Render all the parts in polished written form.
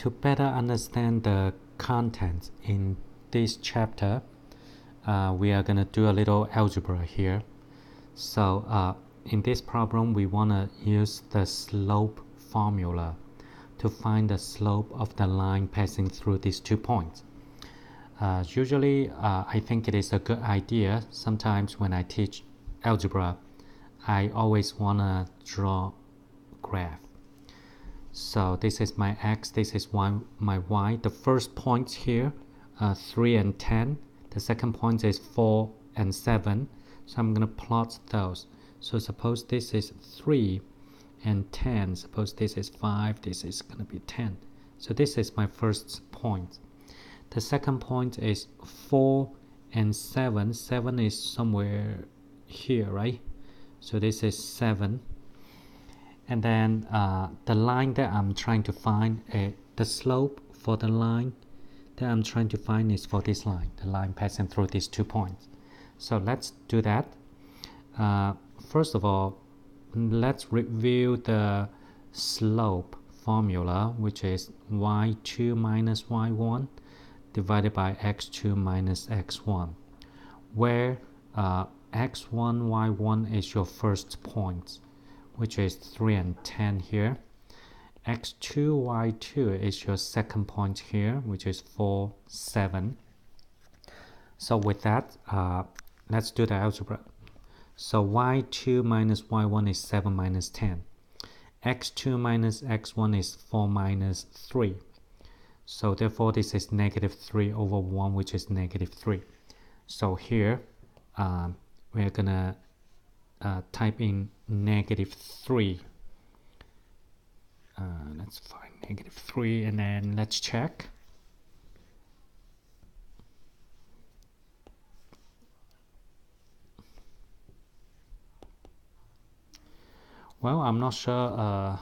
To better understand the content in this chapter, we are going to do a little algebra here. So in this problem, we want to use the slope formula to find the slope of the line passing through these 2 points. Usually, I think it is a good idea. Sometimes when I teach algebra, I always want to draw graph. So this is my x, this is my y. The first point here, 3 and 10. The second point is 4 and 7. So I'm going to plot those. So suppose this is 3 and 10. Suppose this is 5. This is going to be 10. So this is my first point. The second point is 4 and 7. 7 is somewhere here, right? So this is 7. And then the line that I'm trying to find, the slope for the line that I'm trying to find is for this line, the line passing through these 2 points. So let's do that. First of all, let's review the slope formula, which is y2 minus y1 divided by x2 minus x1, where x1, y1 is your first point, which is 3 and 10 here. x2, y2 is your second point here, which is 4, 7. So with that, let's do the algebra. So y2 minus y1 is 7 minus 10. x2 minus x1 is 4 minus 3. So therefore, this is negative 3 over 1, which is negative 3. So here, we're going to type in negative 3. Let's find negative 3 and then let's check. Well, I'm not sure.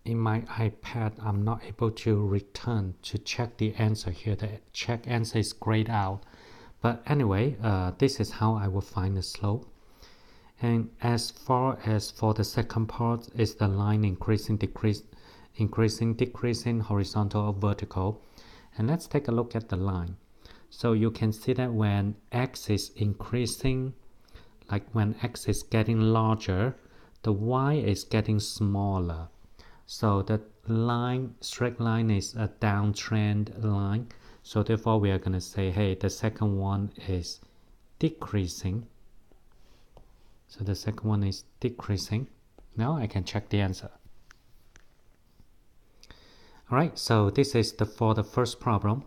In my iPad, I'm not able to return to check the answer here. The check answer is grayed out. But anyway, this is how I will find the slope. And as far as for the second part, is the line increasing, decreasing, horizontal or vertical. And let's take a look at the line. So you can see that when x is increasing, like when x is getting larger, the y is getting smaller. So the line, straight line, is a downtrend line. So therefore, we are going to say, hey, the second one is decreasing. So the second one is decreasing. Now I can check the answer. All right, so this is for the first problem.